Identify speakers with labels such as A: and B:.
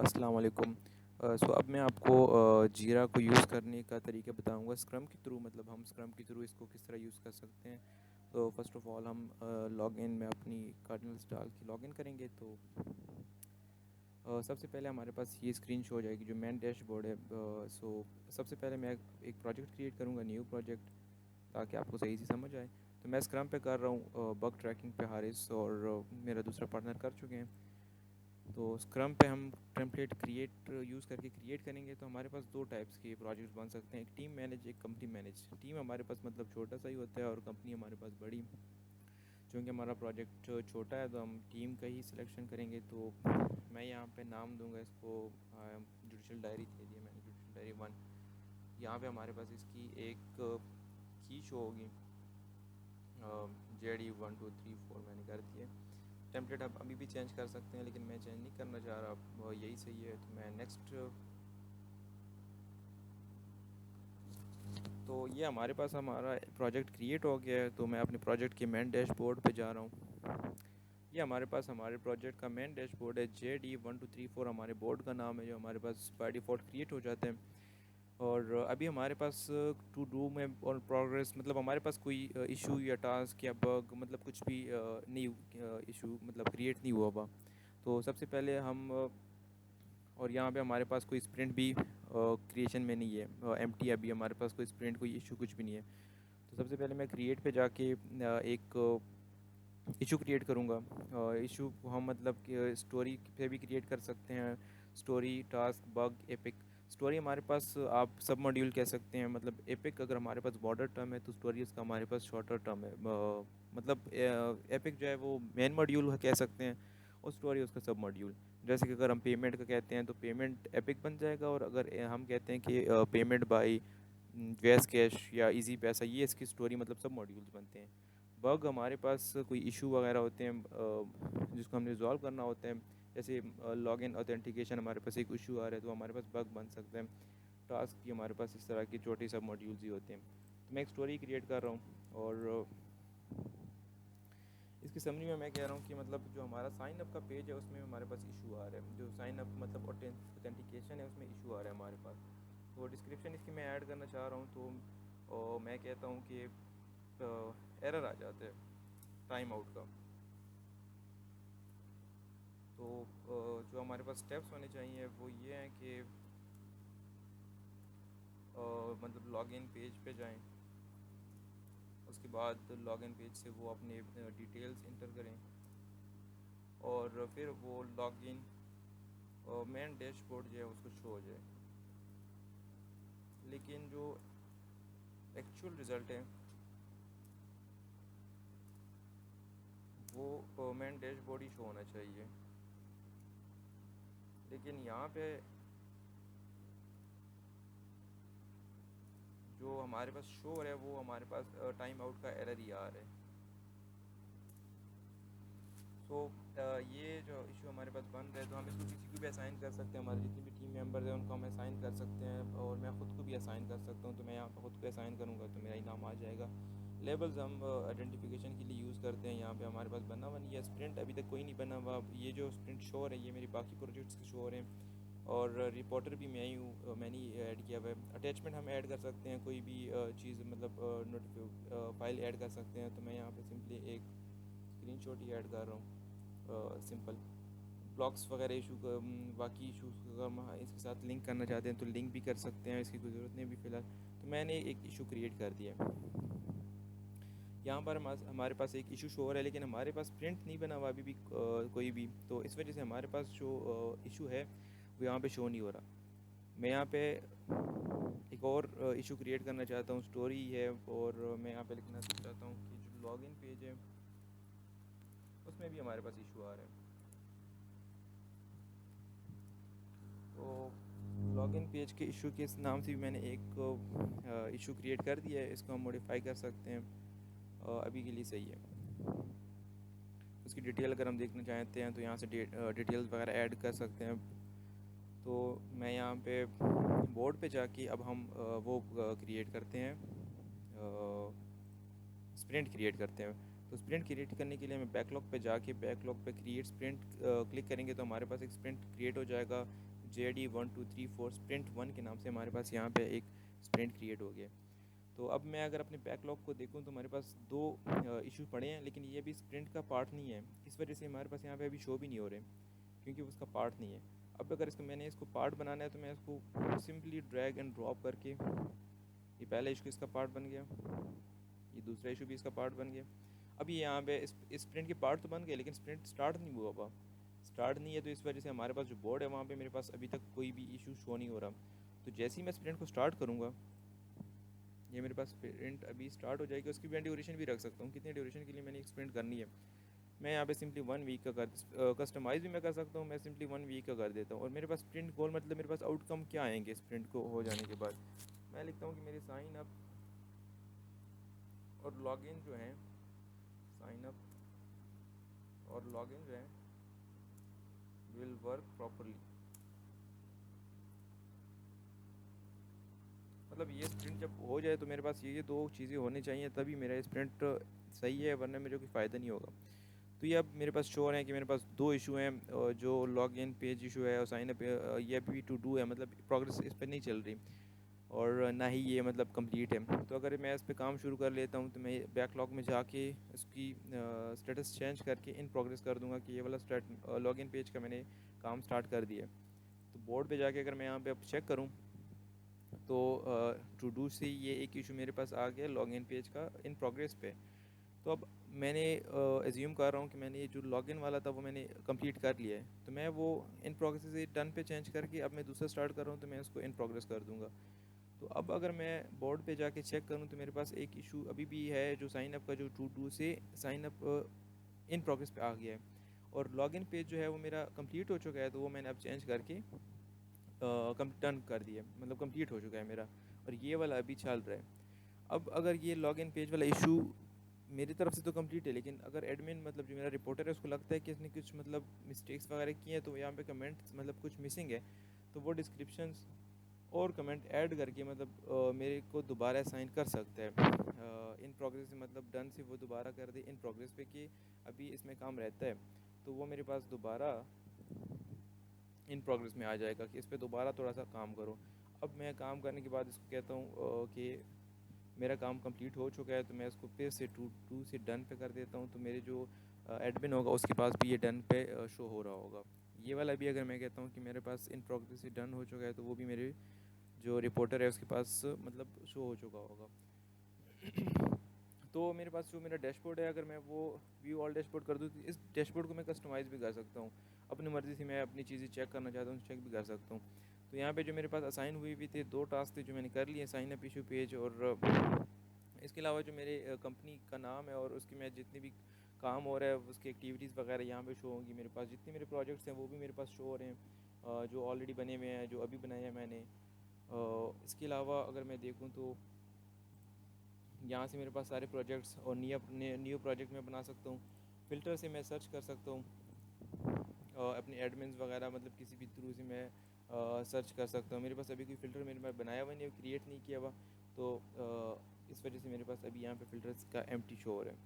A: अस्सलाम वालेकुम। सो अब मैं आपको जीरा को यूज़ करने का तरीका बताऊंगा स्क्रम के थ्रू। मतलब हम स्क्रम के थ्रू इसको किस तरह यूज़ कर सकते हैं। तो फ़र्स्ट ऑफ़ ऑल हम लॉगिन में अपनी कार्डिनल्स डाल के लॉगिन करेंगे। तो सबसे पहले हमारे पास ये स्क्रीन शो हो जाएगी जो मेन डैशबोर्ड है। सो सबसे पहले मैं एक प्रोजेक्ट क्रिएट करूँगा, न्यू प्रोजेक्ट, ताकि आपको सही से समझ आए। तो मैं स्क्रम पे कर रहा हूँ, बग ट्रैकिंग पे हारिस और मेरा दूसरा पार्टनर कर चुके हैं। तो स्क्रम पे हम टेम्पलेट क्रिएट यूज़ करके क्रिएट करेंगे। तो हमारे पास दो टाइप्स के प्रोजेक्ट्स बन सकते हैं, एक टीम मैनेज, एक कंपनी मैनेज। टीम हमारे पास मतलब छोटा सा ही होता है और कंपनी हमारे पास बड़ी। चूँकि हमारा प्रोजेक्ट छोटा है तो हम टीम का ही सिलेक्शन करेंगे। तो मैं यहाँ पे नाम दूंगा इसको जुडिशल डायरी दे दिया मैंने, जुडिशल डायरी 1। यहाँ पे हमारे पास इसकी एक की शो होगी, JD 1 2 3 4 मैंने कर दिया। टेम्पलेट आप अभी भी चेंज कर सकते हैं, लेकिन मैं चेंज नहीं करना चाह रहा, अब यही सही है। तो मैं नेक्स्ट। तो ये हमारे पास हमारा प्रोजेक्ट क्रिएट हो गया है। तो मैं अपने प्रोजेक्ट के मेन डैशबोर्ड पे जा रहा हूँ। ये हमारे पास हमारे प्रोजेक्ट का मेन डैशबोर्ड है। JD 1 2 3 4 हमारे बोर्ड का नाम है, जो हमारे पास बाय डिफ़ॉल्ट क्रिएट हो जाते हैं। और अभी हमारे पास टू डू में और प्रोग्रेस, मतलब हमारे पास कोई इशू या टास्क या बग, मतलब कुछ भी नहीं, इशू मतलब क्रिएट नहीं हुआ हुआ। तो सबसे पहले हम और यहाँ पे हमारे पास कोई स्प्रिंट भी क्रिएशन में नहीं है, एम्प्टी। अभी हमारे पास कोई स्प्रिंट, कोई इशू कुछ भी नहीं है। तो सबसे पहले मैं क्रिएट पे जाके एक इशू क्रिएट करूँगा। इशू को हम मतलब कि स्टोरी पे भी क्रिएट कर सकते हैं, story, task, bug, epic. Story हमारे पास आप सब मॉड्यूल कह सकते हैं। मतलब एपिक अगर हमारे पास बॉर्डर टर्म है तो स्टोरी उसका हमारे पास शॉर्टर टर्म है। मतलब एपिक जो है वो मेन मॉड्यूल कह सकते हैं और स्टोरी उसका सब मॉड्यूल। जैसे कि अगर हम पेमेंट का कहते हैं तो पेमेंट एपिक बन जाएगा, और अगर हम कहते हैं कि पेमेंट बाय जैस कैश या इजी पैसा, ये इसकी स्टोरी मतलब सब मॉड्यूल्स बनते हैं। बग हमारे पास कोई इशू वगैरह होते हैं जिसको हमने रिजॉल्व करना होता है। जैसे लॉगिन ऑथेंटिकेशन हमारे पास एक इशू आ रहा है तो हमारे पास बग बन सकता है। टास्क भी हमारे पास इस तरह के छोटे सब मॉड्यूल्स ही होते हैं। तो मैं एक स्टोरी क्रिएट कर रहा हूँ और इसकी समरी में मैं कह रहा हूँ कि मतलब जो हमारा साइन अप का पेज है उसमें हमारे पास इशू आ रहा है। जो साइन अप मतलब ऑथेंटिकेशन है उसमें इशू आ रहा है हमारे पास। तो डिस्क्रिप्शन इसकी मैं ऐड करना चाह रहा हूँ। तो मैं कहता हूँ कि एरर आ जाता है टाइम आउट का। तो जो हमारे पास स्टेप्स होने चाहिए वो ये हैं कि मतलब लॉगिन पेज पे जाएं। उसके बाद लॉगिन पेज से वो अपने डिटेल्स इंटर करें और फिर वो लॉगिन मेन डैशबोर्ड जो है उसको शो हो जाए। लेकिन जो एक्चुअल रिज़ल्ट है वो मेन डैशबोर्ड ही शो होना चाहिए। लेकिन यहाँ पे जो हमारे पास शो हो रहा है वो हमारे पास टाइम आउट का एरर ही आ रहा है। सो ये जो इशू हमारे पास बन रहा है तो हम इसको किसी को भी असाइन कर सकते हैं। हमारे जितने भी टीम मेंबर्स हैं उनको हम असाइन कर सकते हैं, और मैं ख़ुद को भी असाइन कर सकता हूँ। तो मैं यहाँ पर ख़ुद को असाइन करूँगा तो मेरा ही नाम आ जाएगा। लेबल्स हम आइडेंटिफिकेशन के लिए यूज़ करते हैं। यहाँ पे हमारे पास बना हुआ नहीं है स्प्रिंट, अभी तक कोई नहीं बना हुआ। ये जो स्प्रिंट शो हो रहे हैं ये मेरी बाकी प्रोजेक्ट्स के शो हो रहे हैं, और रिपोर्टर भी मैं ही हूँ, मैंने ही ऐड किया हुआ है। अटैचमेंट हम ऐड कर सकते हैं, कोई भी चीज़ मतलब फाइल ऐड कर सकते हैं। तो मैं यहाँ पे सिंपली एक स्क्रीनशॉट ही ऐड कर रहा हूँ, सिंपल। ब्लॉक्स वगैरह इशू का बाकी इशूज़ अगर हम इसके साथ लिंक करना चाहते हैं तो लिंक भी कर सकते हैं, इसकी कोई ज़रूरत नहीं अभी फ़िलहाल। तो मैंने एक इशू क्रिएट कर दिया। यहाँ पर हमारे पास एक इशू शो हो रहा है, लेकिन हमारे पास प्रिंट नहीं बना हुआ अभी भी कोई भी। तो इस वजह से हमारे पास जो इशू है वो यहाँ पे शो नहीं हो रहा। मैं यहाँ पे एक और इशू क्रिएट करना चाहता हूँ, स्टोरी है, और मैं यहाँ पे लिखना चाहता हूँ कि जो लॉगिन पेज है उसमें भी हमारे पास इशू आ रहा है। तो लॉगिन पेज के इशू के इस नाम से भी मैंने एक इशू क्रिएट कर दिया है। इसको हम मॉडिफाई कर सकते हैं, अभी के लिए सही है। उसकी डिटेल अगर हम देखना चाहते हैं तो यहाँ से डिटेल्स वगैरह ऐड कर सकते हैं। तो मैं यहाँ पे बोर्ड पे जाके अब हम वो क्रिएट करते हैं, स्प्रिंट क्रिएट करते हैं। तो स्प्रिंट क्रिएट करने के लिए हमें बैकलॉग पे जाके बैकलॉग पे क्रिएट स्प्रिंट क्लिक करेंगे तो हमारे पास एक स्प्रिंट क्रिएट हो जाएगा। JD1234 स्प्रिंट 1 के नाम से हमारे पास यहाँ पे एक स्प्रिंट क्रिएट हो गया। तो अब मैं अगर अपने बैकलॉग को देखूँ तो हमारे पास दो इशू पड़े हैं, लेकिन ये भी स्प्रिंट का पार्ट नहीं है। इस वजह से हमारे पास यहाँ पे अभी शो भी नहीं हो रहे, क्योंकि उसका पार्ट नहीं है। अब अगर मैंने इसको पार्ट बनाना है तो मैं इसको सिंपली ड्रैग एंड ड्रॉप करके, ये पहला इशू इसका पार्ट बन गया, ये दूसरा इशू भी इसका पार्ट बन गया। अब ये यहाँ पे इस स्प्रिंट के पार्ट तो बन गए, लेकिन स्प्रिंट स्टार्ट नहीं हुआ हुआ, स्टार्ट नहीं है। तो इस वजह से हमारे पास जो बोर्ड है वहाँ पे मेरे पास अभी तक कोई भी इशू शो नहीं हो रहा। तो जैसे ही मैं स्प्रिंट को स्टार्ट करूँगा, ये मेरे पास स्प्रिंट अभी स्टार्ट हो जाएगी। उसकी मैं ड्यूरेशन भी रख सकता हूँ, कितनी ड्यूरेशन के लिए मैंने एक स्प्रिंट करनी है। मैं यहाँ पे सिंपली 1 वीक का कस्टमाइज़ भी मैं कर सकता हूँ। मैं सिंपली 1 वीक का कर देता हूँ। और मेरे पास स्प्रिंट गोल मतलब मेरे पास आउटकम क्या आएंगे स्प्रिंट को हो जाने के बाद, मैं लिखता हूँ कि मेरे साइन अप और लॉगिन जो हैं, साइन अप और लॉगिन जो है विल वर्क प्रॉपरली। मतलब ये स्प्रिंट जब हो जाए तो मेरे पास ये दो चीज़ें होनी चाहिए, तभी मेरा स्प्रिंट सही है, वरना मेरे कोई फ़ायदा नहीं होगा। तो ये अब मेरे पास शो रहे हैं कि मेरे पास दो इशू हैं, जो लॉगिन पेज इशू है और साइन अप, ये भी टू डू है, मतलब प्रोग्रेस इस पर नहीं चल रही, और ना ही ये मतलब कंप्लीट है। तो अगर मैं इस पे काम शुरू कर लेता हूँ तो मैं बैकलॉग में जाके इसकी स्टेटस चेंज करके इन प्रोग्रेस कर दूंगा कि ये वाला लॉगिन पेज का मैंने काम स्टार्ट कर दिया। तो बोर्ड पे जाके अगर मैं यहाँ पे अब चेक करूँ तो टू डू से ये एक इशू मेरे पास आ गया लॉगिन पेज का इन प्रोग्रेस पे। तो अब मैंने एज्यूम कर रहा हूँ कि मैंने ये जो लॉगिन वाला था वो मैंने कंप्लीट कर लिया है, तो मैं वो इन प्रोग्रेस से डन पे चेंज करके अब मैं दूसरा स्टार्ट कर रहा हूँ, तो मैं इसको इन प्रोग्रेस कर दूँगा। तो अब अगर मैं बोर्ड पे जाके चेक करूँ तो मेरे पास एक इशू अभी भी है, जो साइन अप का जो टू डू से साइन अप इन प्रोग्रेस पे आ गया है, और लॉगिन पेज जो है वो मेरा कंप्लीट हो चुका है। तो वो मैंने अब चेंज करके डन कर दिया, मतलब कंप्लीट हो चुका है मेरा, और ये वाला अभी चल रहा है। अब अगर ये लॉगिन पेज वाला इशू मेरी तरफ से तो कंप्लीट है, लेकिन अगर एडमिन मतलब जो मेरा रिपोर्टर है उसको लगता है कि इसने कुछ मतलब मिस्टेक्स वगैरह किए हैं, तो यहाँ पे कमेंट मतलब कुछ मिसिंग है, तो वो डिस्क्रिप्शंस और कमेंट ऐड करके मतलब मेरे को दोबारा साइन कर सकता है। इन प्रोग्रेस से मतलब डन से वो दोबारा कर दे इन प्रोग्रेस पे कि अभी इसमें काम रहता है, तो वो मेरे पास दोबारा इन प्रोग्रेस में आ जाएगा कि इस पर दोबारा थोड़ा सा काम करो। अब मैं काम करने के बाद इसको कहता हूँ कि मेरा काम कंप्लीट हो चुका है, तो मैं इसको फिर से टू से डन पे कर देता हूँ। तो मेरे जो एडमिन होगा उसके पास भी ये डन पे शो हो रहा होगा। ये वाला भी अगर मैं कहता हूँ कि मेरे पास इन प्रोग्रेस से डन हो चुका है, तो वो भी मेरे जो रिपोर्टर है उसके पास मतलब शो हो चुका होगा। तो मेरे पास जो मेरा डैशबोर्ड है, अगर मैं वो व्यू ऑल डैशबोर्ड कर दूँ तो इस डैशबोर्ड को मैं कस्टमाइज़ भी कर सकता हूँ अपनी मर्ज़ी से। मैं अपनी चीज़ें चेक करना चाहता हूँ, चेक भी कर सकता हूँ। तो यहाँ पे जो मेरे पास असाइन हुई भी थे, दो टास्क थे जो मैंने कर लिए, साइन अप इशू पेज, और इसके अलावा जो मेरे कंपनी का नाम है और उसकी मैं जितनी भी काम हो रहा है उसकी एक्टिविटीज़ वगैरह यहाँ पे शो होंगी। मेरे पास जितने मेरे प्रोजेक्ट्स हैं वो भी मेरे पास शो हो रहे हैं, जो ऑलरेडी बने हुए हैं, जो अभी बनाए हैं मैंने। इसके अलावा अगर मैं देखूँ तो यहाँ से मेरे पास सारे प्रोजेक्ट्स और न्यू प्रोजेक्ट मैं बना सकता हूँ। फ़िल्टर से मैं सर्च कर सकता हूँ, अपने एडमिन्स वगैरह मतलब किसी भी थ्रू से मैं सर्च कर सकता हूँ। मेरे पास अभी कोई फ़िल्टर मेरे पास बनाया हुआ नहीं है, क्रिएट नहीं किया हुआ, तो इस वजह से मेरे पास अभी यहाँ पे फ़िल्टर्स का एम्प्टी शो हो रहा है।